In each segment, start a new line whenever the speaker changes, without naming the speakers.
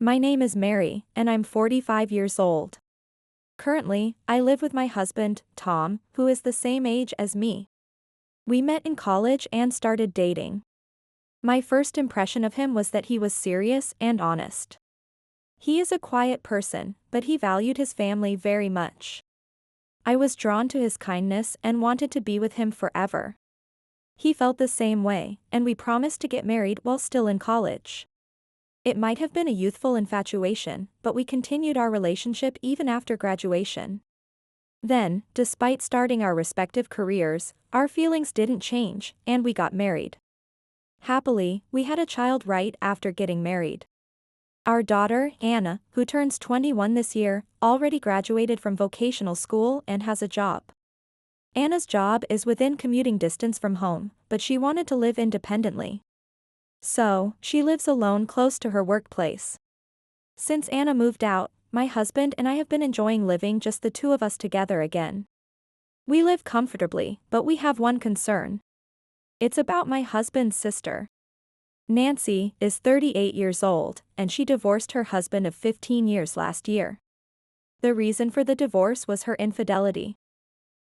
My name is Mary, and I'm 45 years old. Currently, I live with my husband, Tom, who is the same age as me. We met in college and started dating. My first impression of him was that he was serious and honest. He is a quiet person, but he valued his family very much. I was drawn to his kindness and wanted to be with him forever. He felt the same way, and we promised to get married while still in college. It might have been a youthful infatuation, but we continued our relationship even after graduation. Then, despite starting our respective careers, our feelings didn't change, and we got married. Happily, we had a child right after getting married. Our daughter, Anna, who turns 21 this year, already graduated from vocational school and has a job. Anna's job is within commuting distance from home, but she wanted to live independently. So, she lives alone close to her workplace. Since Anna moved out, my husband and I have been enjoying living just the two of us together again. We live comfortably, but we have one concern. It's about my husband's sister. Nancy is 38 years old, and she divorced her husband of 15 years last year. The reason for the divorce was her infidelity.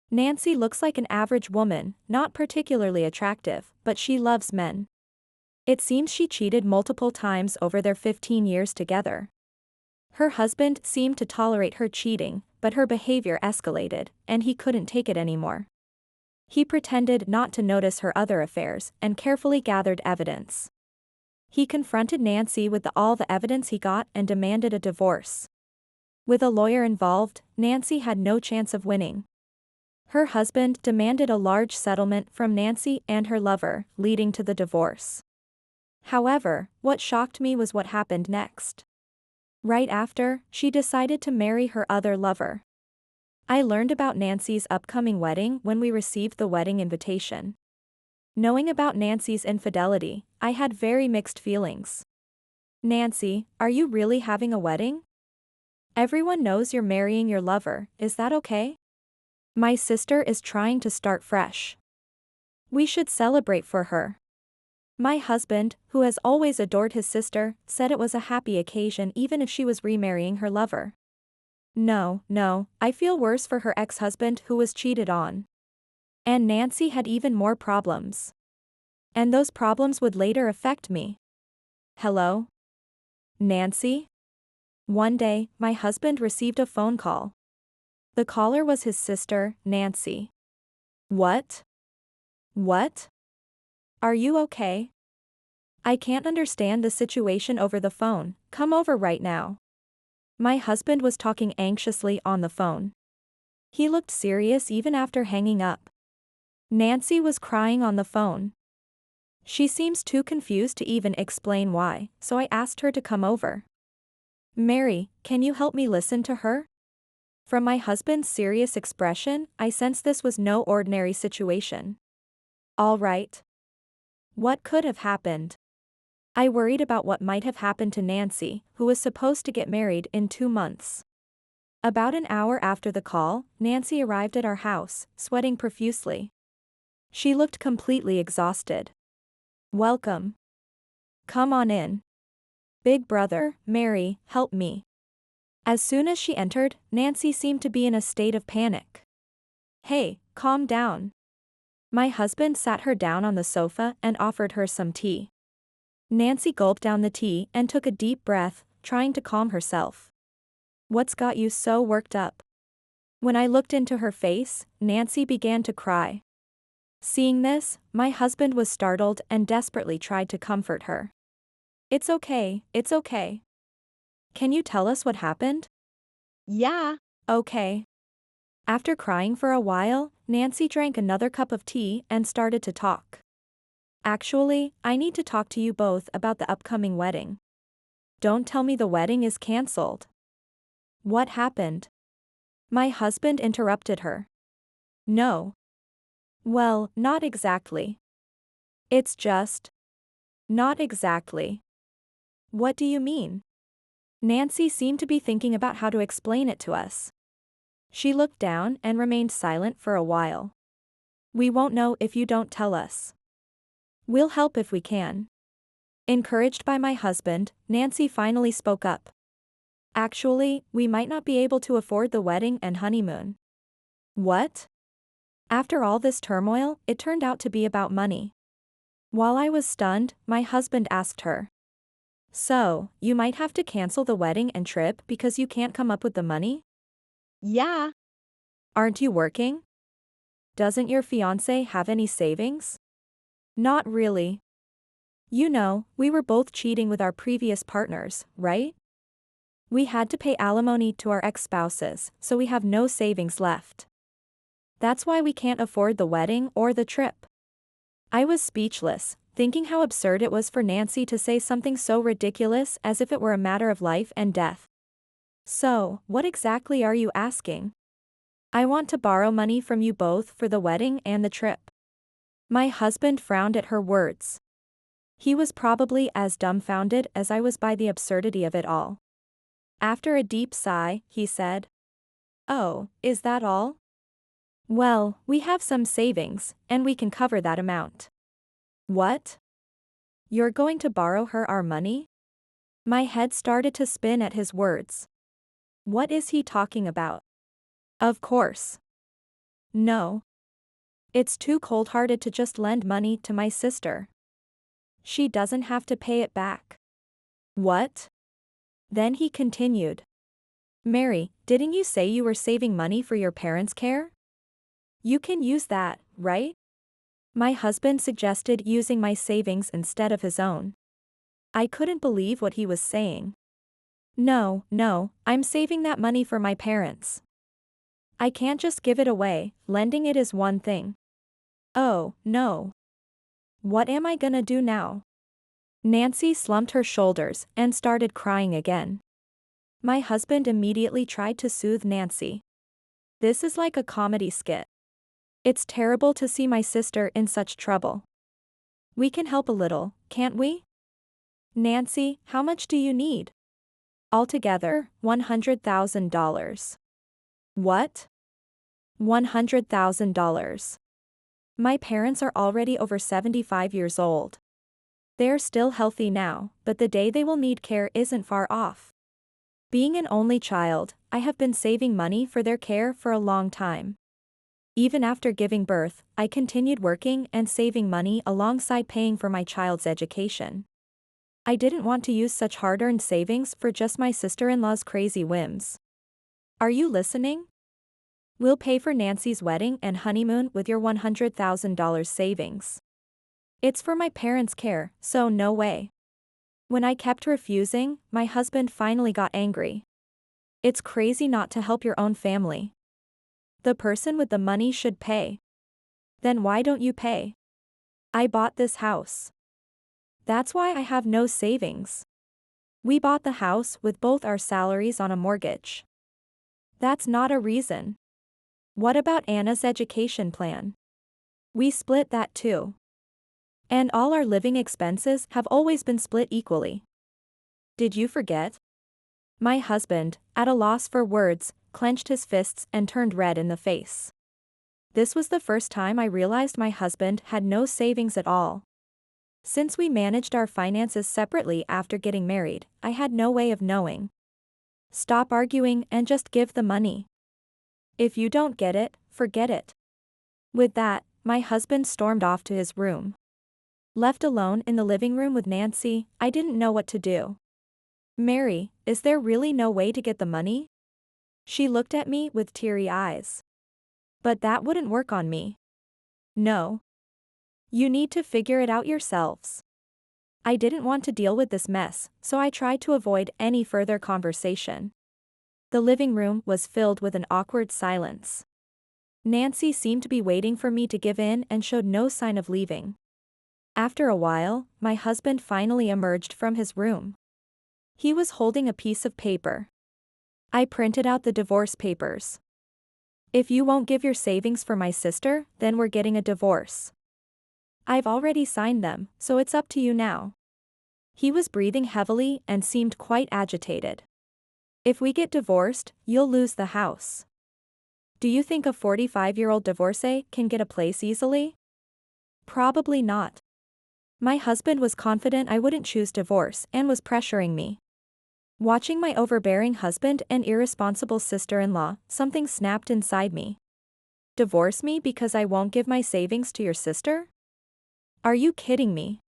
Nancy looks like an average woman, not particularly attractive, but she loves men. It seems she cheated multiple times over their 15 years together. Her husband seemed to tolerate her cheating, but her behavior escalated, and he couldn't take it anymore. He pretended not to notice her other affairs and carefully gathered evidence. He confronted Nancy with all the evidence he got and demanded a divorce. With a lawyer involved, Nancy had no chance of winning. Her husband demanded a large settlement from Nancy and her lover, leading to the divorce. However, what shocked me was what happened next. Right after, she decided to marry her other lover. I learned about Nancy's upcoming wedding when we received the wedding invitation. Knowing about Nancy's infidelity, I had very mixed feelings. Nancy, are you really having a wedding? Everyone knows you're marrying your lover, is that okay? My sister is trying to start fresh. We should celebrate for her. My husband, who has always adored his sister, said it was a happy occasion even if she was remarrying her lover. No, I feel worse for her ex-husband who was cheated on. And Nancy had even more problems. And those problems would later affect me. Hello? Nancy? One day, my husband received a phone call. The caller was his sister, Nancy. What? What? Are you okay? I can't understand the situation over the phone, come over right now. My husband was talking anxiously on the phone. He looked serious even after hanging up. Nancy was crying on the phone. She seems too confused to even explain why, so I asked her to come over. Mary, can you help me listen to her? From my husband's serious expression, I sensed this was no ordinary situation. All right. What could have happened? I worried about what might have happened to Nancy, who was supposed to get married in 2 months. About an hour after the call, Nancy arrived at our house, sweating profusely. She looked completely exhausted. Welcome. Come on in. Big brother, Mary, help me. As soon as she entered, Nancy seemed to be in a state of panic. Hey, calm down. My husband sat her down on the sofa and offered her some tea. Nancy gulped down the tea and took a deep breath, trying to calm herself. What's got you so worked up? When I looked into her face, Nancy began to cry. Seeing this, my husband was startled and desperately tried to comfort her. It's okay, it's okay. Can you tell us what happened?
Yeah.
Okay. After crying for a while, Nancy drank another cup of tea and started to talk. Actually, I need to talk to you both about the upcoming wedding. Don't tell me the wedding is cancelled. What happened? My husband interrupted her. No. Well, not exactly. It's just. Not exactly. What do you mean? Nancy seemed to be thinking about how to explain it to us. She looked down and remained silent for a while. We won't know if you don't tell us. We'll help if we can. Encouraged by my husband, Nancy finally spoke up. Actually, we might not be able to afford the wedding and honeymoon. What? After all this turmoil, it turned out to be about money. While I was stunned, my husband asked her. So, you might have to cancel the wedding and trip because you can't come up with the money?
Yeah.
Aren't you working? Doesn't your fiancé have any savings? Not really. You know, we were both cheating with our previous partners, right? We had to pay alimony to our ex-spouses, so we have no savings left. That's why we can't afford the wedding or the trip. I was speechless, thinking how absurd it was for Nancy to say something so ridiculous as if it were a matter of life and death. So, what exactly are you asking? I want to borrow money from you both for the wedding and the trip. My husband frowned at her words. He was probably as dumbfounded as I was by the absurdity of it all. After a deep sigh, he said, "Oh, is that all? Well, we have some savings, and we can cover that amount." What? You're going to borrow her our money? My head started to spin at his words. What is he talking about? Of course. No. It's too cold-hearted to just lend money to my sister. She doesn't have to pay it back. What? Then he continued. Mary, didn't you say you were saving money for your parents' care? You can use that, right? My husband suggested using my savings instead of his own. I couldn't believe what he was saying. No, I'm saving that money for my parents. I can't just give it away, lending it is one thing. Oh, no. What am I gonna do now? Nancy slumped her shoulders and started crying again. My husband immediately tried to soothe Nancy. This is like a comedy skit. It's terrible to see my sister in such trouble. We can help a little, can't we? Nancy, how much do you need? Altogether, $100,000. What? $100,000. My parents are already over 75 years old. They're still healthy now, but the day they will need care isn't far off. Being an only child, I have been saving money for their care for a long time. Even after giving birth, I continued working and saving money alongside paying for my child's education. I didn't want to use such hard-earned savings for just my sister-in-law's crazy whims. Are you listening? We'll pay for Nancy's wedding and honeymoon with your $100,000 savings. It's for my parents' care, so no way. When I kept refusing, my husband finally got angry. It's crazy not to help your own family. The person with the money should pay. Then why don't you pay? I bought this house. That's why I have no savings. We bought the house with both our salaries on a mortgage. That's not a reason. What about Anna's education plan? We split that too. And all our living expenses have always been split equally. Did you forget? My husband, at a loss for words, clenched his fists and turned red in the face. This was the first time I realized my husband had no savings at all. Since we managed our finances separately after getting married, I had no way of knowing. Stop arguing and just give the money. If you don't get it, forget it. With that, my husband stormed off to his room. Left alone in the living room with Nancy, I didn't know what to do. Mary, is there really no way to get the money? She looked at me with teary eyes. But that wouldn't work on me. No. You need to figure it out yourselves. I didn't want to deal with this mess, so I tried to avoid any further conversation. The living room was filled with an awkward silence. Nancy seemed to be waiting for me to give in and showed no sign of leaving. After a while, my husband finally emerged from his room. He was holding a piece of paper. I printed out the divorce papers. If you won't give your savings for my sister, then we're getting a divorce. I've already signed them, so it's up to you now. He was breathing heavily and seemed quite agitated. If we get divorced, you'll lose the house. Do you think a 45-year-old divorcee can get a place easily? Probably not. My husband was confident I wouldn't choose divorce and was pressuring me. Watching my overbearing husband and irresponsible sister-in-law, something snapped inside me. Divorce me because I won't give my savings to your sister? Are you kidding me?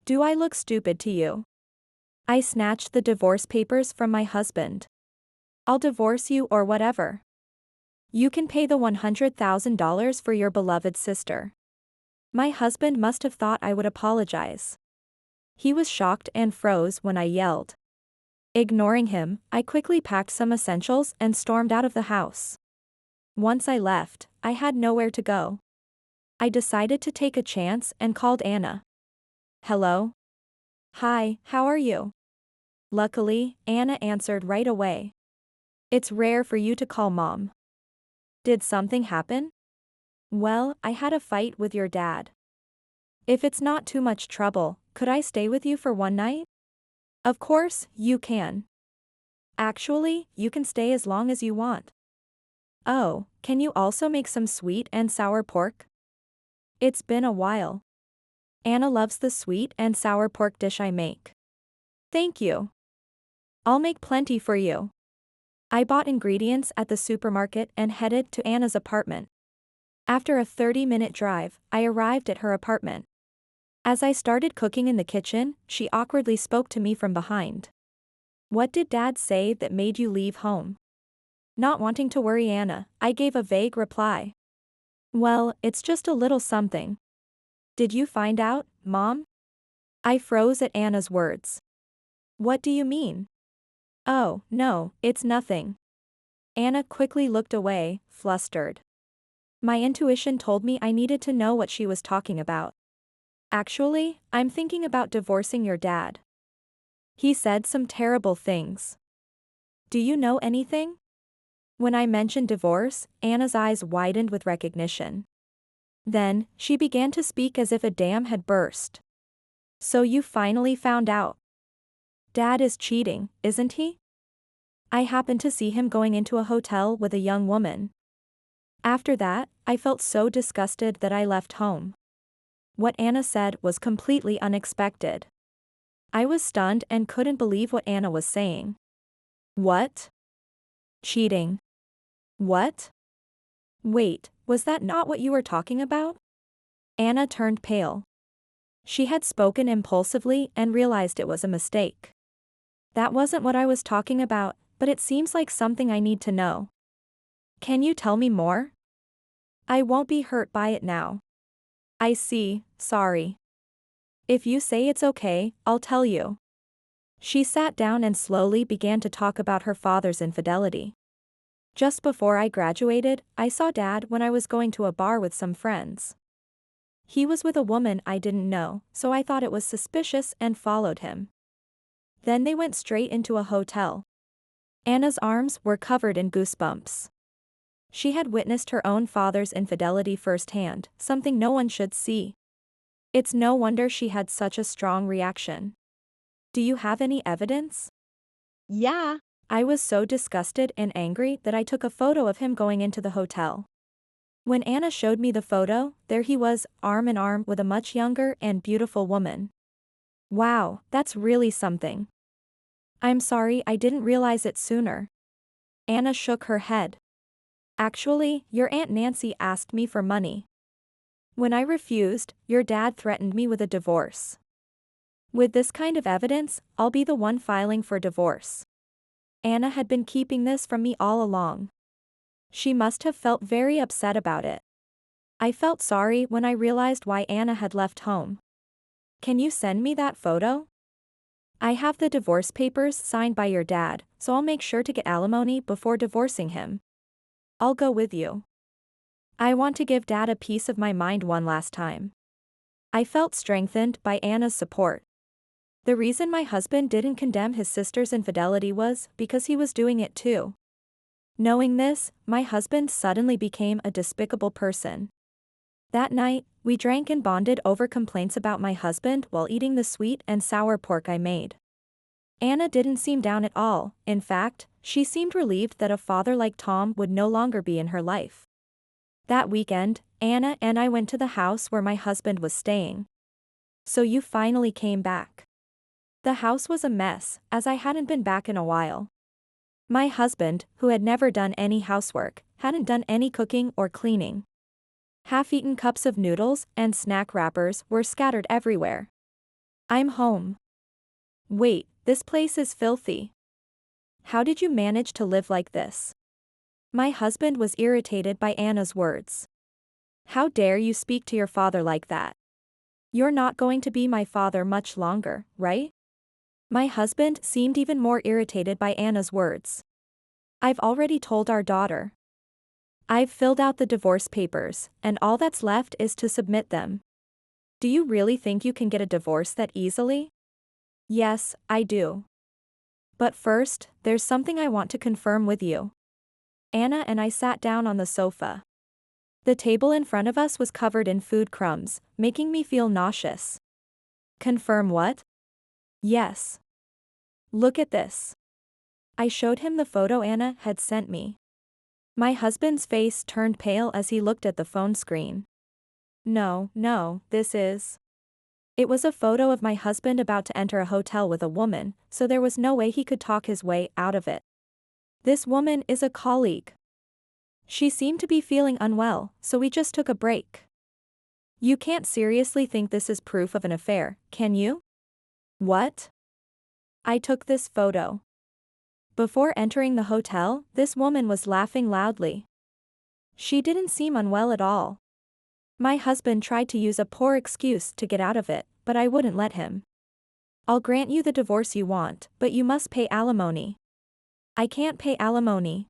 Do I look stupid to you? I snatched the divorce papers from my husband. I'll divorce you or whatever. You can pay the $100,000 for your beloved sister. My husband must have thought I would apologize. He was shocked and froze when I yelled. Ignoring him, I quickly packed some essentials and stormed out of the house. Once I left, I had nowhere to go. I decided to take a chance and called Anna. Hello? Hi, how are you? Luckily, Anna answered right away. It's rare for you to call Mom. Did something happen? Well, I had a fight with your dad. If it's not too much trouble, could I stay with you for one night? Of course, you can. Actually, you can stay as long as you want. Oh, can you also make some sweet and sour pork? It's been a while. Anna loves the sweet and sour pork dish I make. Thank you. I'll make plenty for you. I bought ingredients at the supermarket and headed to Anna's apartment. After a 30-minute drive, I arrived at her apartment. As I started cooking in the kitchen, she awkwardly spoke to me from behind. What did Dad say that made you leave home? Not wanting to worry Anna, I gave a vague reply. Well, it's just a little something. Did you find out, Mom? I froze at Anna's words. What do you mean? Oh, no, it's nothing. Anna quickly looked away, flustered. My intuition told me I needed to know what she was talking about. Actually, I'm thinking about divorcing your dad. He said some terrible things. Do you know anything? When I mentioned divorce, Anna's eyes widened with recognition. Then, she began to speak as if a dam had burst. So you finally found out. Dad is cheating, isn't he? I happened to see him going into a hotel with a young woman. After that, I felt so disgusted that I left home. What Anna said was completely unexpected. I was stunned and couldn't believe what Anna was saying. What? Cheating. What? Wait, was that not what you were talking about? Anna turned pale. She had spoken impulsively and realized it was a mistake. That wasn't what I was talking about, but it seems like something I need to know. Can you tell me more? I won't be hurt by it now. I see, sorry. If you say it's okay, I'll tell you. She sat down and slowly began to talk about her father's infidelity. Just before I graduated, I saw Dad when I was going to a bar with some friends. He was with a woman I didn't know, so I thought it was suspicious and followed him. Then they went straight into a hotel. Anna's arms were covered in goosebumps. She had witnessed her own father's infidelity firsthand, something no one should see. It's no wonder she had such a strong reaction. Do you have any evidence? Yeah. I was so disgusted and angry that I took a photo of him going into the hotel. When Anna showed me the photo, there he was, arm in arm with a much younger and beautiful woman. Wow, that's really something. I'm sorry I didn't realize it sooner. Anna shook her head. Actually, your Aunt Nancy asked me for money. When I refused, your dad threatened me with a divorce. With this kind of evidence, I'll be the one filing for divorce. Anna had been keeping this from me all along. She must have felt very upset about it. I felt sorry when I realized why Anna had left home. Can you send me that photo? I have the divorce papers signed by your dad, so I'll make sure to get alimony before divorcing him. I'll go with you. I want to give Dad a piece of my mind one last time. I felt strengthened by Anna's support. The reason my husband didn't condemn his sister's infidelity was because he was doing it too. Knowing this, my husband suddenly became a despicable person. That night, we drank and bonded over complaints about my husband while eating the sweet and sour pork I made. Anna didn't seem down at all. In fact, she seemed relieved that a father like Tom would no longer be in her life. That weekend, Anna and I went to the house where my husband was staying. So you finally came back. The house was a mess, as I hadn't been back in a while. My husband, who had never done any housework, hadn't done any cooking or cleaning. Half-eaten cups of noodles and snack wrappers were scattered everywhere. I'm home. Wait, this place is filthy. How did you manage to live like this? My husband was irritated by Anna's words. How dare you speak to your father like that? You're not going to be my father much longer, right? My husband seemed even more irritated by Anna's words. I've already told our daughter. I've filled out the divorce papers, and all that's left is to submit them. Do you really think you can get a divorce that easily? Yes, I do. But first, there's something I want to confirm with you. Anna and I sat down on the sofa. The table in front of us was covered in food crumbs, making me feel nauseous. Confirm what? Yes. Look at this. I showed him the photo Anna had sent me. My husband's face turned pale as he looked at the phone screen. No, this is... It was a photo of my husband about to enter a hotel with a woman, so there was no way he could talk his way out of it. This woman is a colleague. She seemed to be feeling unwell, so we just took a break. You can't seriously think this is proof of an affair, can you? What? I took this photo. Before entering the hotel, this woman was laughing loudly. She didn't seem unwell at all. My husband tried to use a poor excuse to get out of it, but I wouldn't let him. I'll grant you the divorce you want, but you must pay alimony. I can't pay alimony.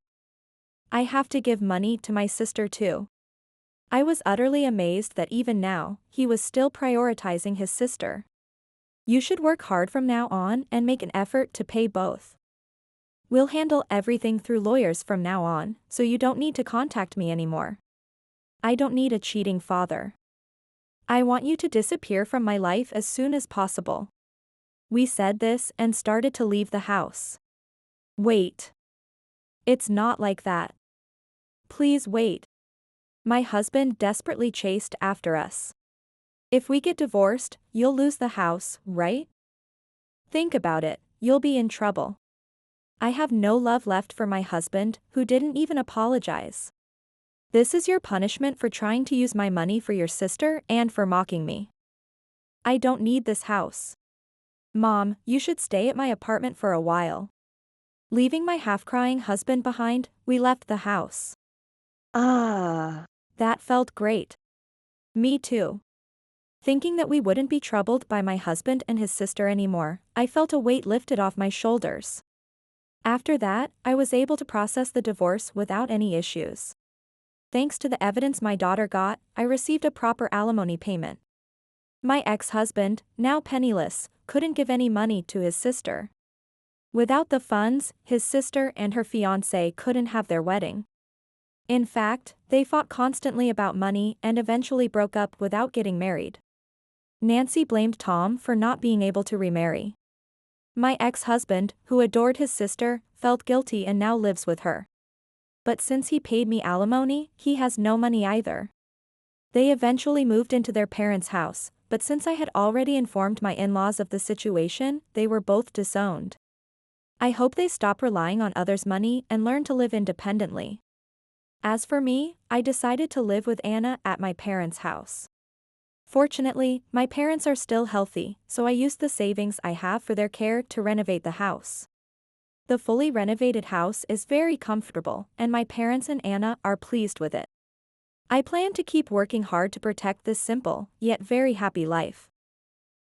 I have to give money to my sister too. I was utterly amazed that even now, he was still prioritizing his sister. You should work hard from now on and make an effort to pay both. We'll handle everything through lawyers from now on, so you don't need to contact me anymore. I don't need a cheating father. I want you to disappear from my life as soon as possible. We said this and started to leave the house. Wait. It's not like that. Please wait. My husband desperately chased after us. If we get divorced, you'll lose the house, right? Think about it, you'll be in trouble. I have no love left for my husband, who didn't even apologize. This is your punishment for trying to use my money for your sister and for mocking me. I don't need this house. Mom, you should stay at my apartment for a while. Leaving my half-crying husband behind, we left the house. That felt great. Me too. Thinking that we wouldn't be troubled by my husband and his sister anymore, I felt a weight lifted off my shoulders. After that, I was able to process the divorce without any issues. Thanks to the evidence my daughter got, I received a proper alimony payment. My ex-husband, now penniless, couldn't give any money to his sister. Without the funds, his sister and her fiancé couldn't have their wedding. In fact, they fought constantly about money and eventually broke up without getting married. Nancy blamed Tom for not being able to remarry. My ex-husband, who adored his sister, felt guilty and now lives with her. But since he paid me alimony, he has no money either. They eventually moved into their parents' house, but since I had already informed my in-laws of the situation, they were both disowned. I hope they stop relying on others' money and learn to live independently. As for me, I decided to live with Anna at my parents' house. Fortunately, my parents are still healthy, so I used the savings I have for their care to renovate the house. The fully renovated house is very comfortable, and my parents and Anna are pleased with it. I plan to keep working hard to protect this simple, yet very happy life.